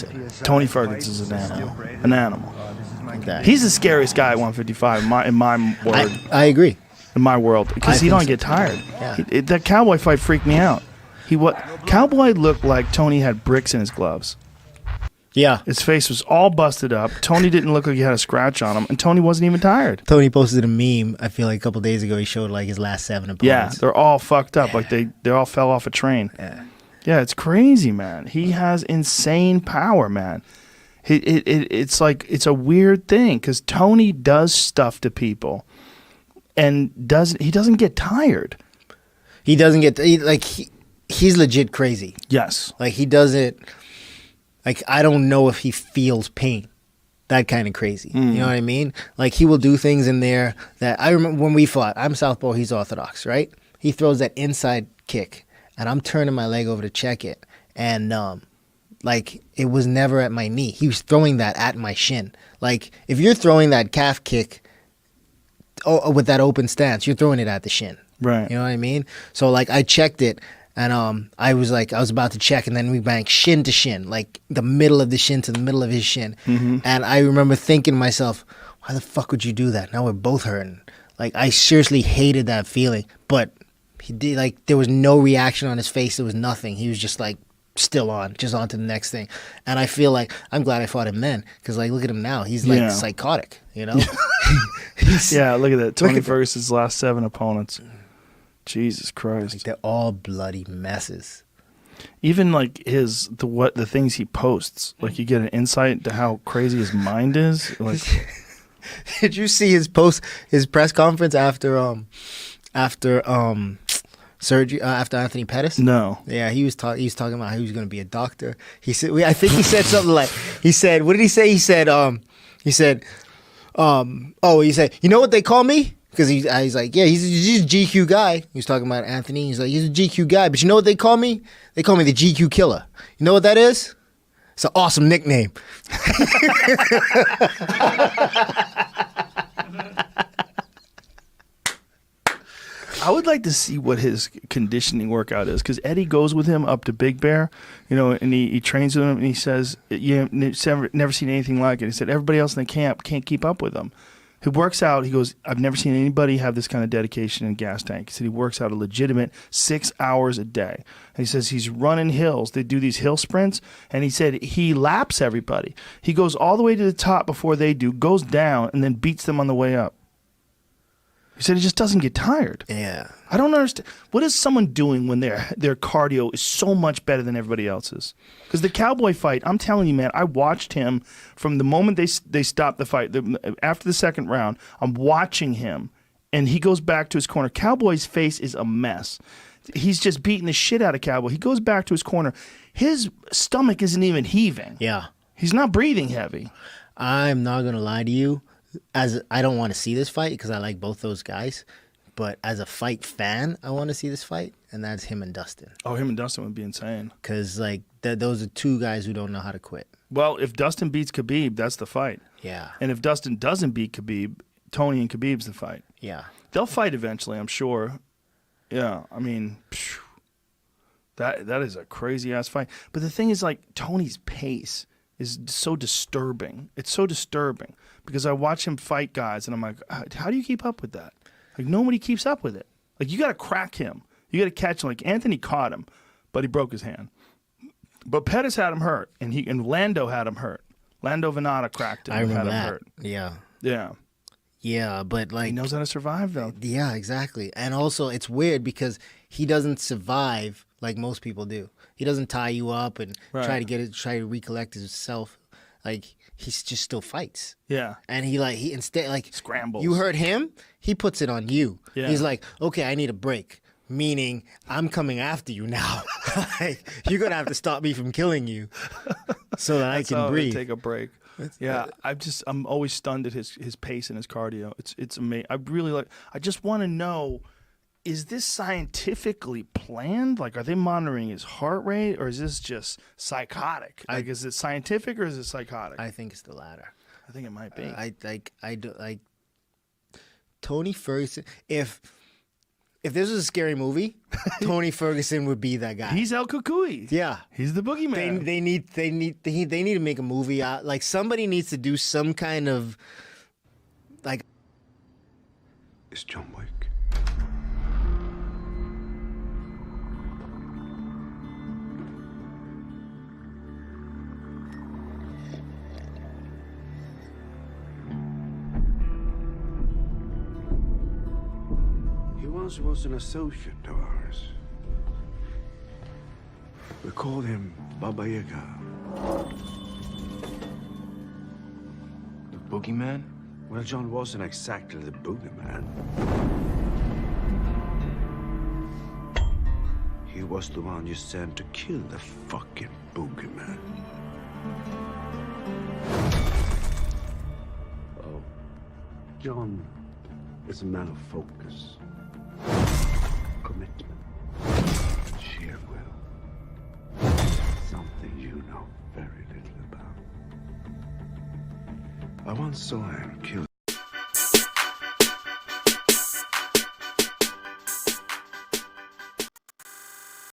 say. Tony Ferguson is an animal. An animal. That. He's the scariest guy at 155 in my word. I agree. In my world, because he think don't so. get tired. Yeah. That Cowboy fight freaked me out. Cowboy looked like Tony had bricks in his gloves. Yeah. His face was all busted up. Tony didn't look like he had a scratch on him, and Tony wasn't even tired. Tony posted a meme, I feel like a couple days ago. He showed like his last 7 opponents. Yeah, they're all fucked up. Like they all fell off a train. Yeah, it's crazy, man. He has insane power, man. It's like it's a weird thing because Tony does stuff to people, and he doesn't get tired. He doesn't get he's legit crazy. Yes, Like he doesn't. Like I don't know if he feels pain. That kind of crazy. You know what I mean? Like he will do things in there that I remember when we fought. I'm southpaw, he's orthodox, right? He throws that inside kick, and I'm turning my leg over to check it, and like it was never at my knee. He was throwing that at my shin. Like if you're throwing that calf kick with that open stance, you're throwing it at the shin. right. You know what I mean? So like I checked it, and I was about to check, and then we banged shin to shin, like the middle of the shin to the middle of his shin. And I remember thinking to myself, why the fuck would you do that? Now we're both hurting. Like I seriously hated that feeling, but he did. Like there was no reaction on his face. There was nothing. He was just like still on, just on to the next thing. And I feel like I'm glad I fought him then, because like look at him now. He's like psychotic, you know? Yeah, look at that. Tony Look at Ferguson's last 7 opponents. Jesus Christ. Like they're all bloody messes. Even like the things he posts, like you get an insight to how crazy his mind is. Like Did you see his press conference after surgery after Anthony Pettis? no. Yeah, he was talking about he was going to be a doctor. He said, I think he said something like, he said, what did he say? He said, he said, you know what they call me? Because he's like, yeah, he's a GQ guy. He was talking about Anthony. He's like, he's a GQ guy, but you know what they call me? They call me the GQ killer. You know what that is? It's an awesome nickname. I would like to see what his conditioning workout is, because Eddie goes with him up to Big Bear, and he trains with him, and he says, "You never seen anything like it." He said everybody else in the camp can't keep up with him. He works out. He goes, "I've never seen anybody have this kind of dedication in gas tank." He said he works out a legitimate 6 hours a day. And he says he's running hills. They do these hill sprints, and he said he laps everybody. He goes all the way to the top before they do, goes down, and then beats them on the way up. He said he just doesn't get tired. Yeah. I don't understand. What is someone doing when their cardio is so much better than everybody else's? Because the Cowboy fight, I'm telling you, man, I watched him from the moment they stopped the fight. After the second round, I'm watching him, and he goes back to his corner. Cowboy's face is a mess. He's just beating the shit out of Cowboy. He goes back to his corner. His stomach isn't even heaving. Yeah. He's not breathing heavy. I'm not going to lie to you. As I don't want to see this fight because I like both those guys, but as a fight fan, I want to see this fight, and that's him and Dustin. Oh, him and Dustin would be insane. Because like those are two guys who don't know how to quit. Well, if Dustin beats Khabib, that's the fight. Yeah. And if Dustin doesn't beat Khabib, Tony and Khabib's the fight. Yeah. They'll fight eventually, I'm sure. Yeah, I mean, that is a crazy-ass fight. But the thing is, like, Tony's pace is so disturbing. It's so disturbing because I watch him fight guys, and I'm like, how do you keep up with that? Like, nobody keeps up with it. Like, you got to crack him. You got to catch him. Like, Anthony caught him, but he broke his hand. But Pettis had him hurt, and Lando had him hurt. Lando Venata cracked him. I remember had him that. hurt. Yeah. Yeah. Yeah, but like He knows how to survive, though. Yeah, exactly. And also, it's weird because he doesn't survive like most people do. He doesn't tie you up and try to recollect himself. Like he just still fights. Yeah. And he instead like Scrambles. You hurt him, he puts it on you. Yeah. He's like, okay, I need a break. Meaning, I'm coming after you now. Like, you're gonna have to stop me from killing you, so that I can breathe. Take a break. Yeah, I'm always stunned at his pace and his cardio. It's amazing. I just want to know, is this scientifically planned? Like, are they monitoring his heart rate, or is this just psychotic? Like, is it scientific or is it psychotic? I think it's the latter. I think it might be. I do like Tony Ferguson. If if this was a scary movie, Tony Ferguson would be that guy. He's El Cucuy. Yeah. He's the boogeyman. They need to make a movie out. Like somebody needs to do some kind of like. It's John Wick. He once was an associate of ours. We called him Baba Yaga. The boogeyman? Well, John wasn't exactly the boogeyman. He was the one you sent to kill the fucking boogeyman. Oh, John is a man of focus, commitment, sheer will. Something you know very little about. I once saw him kill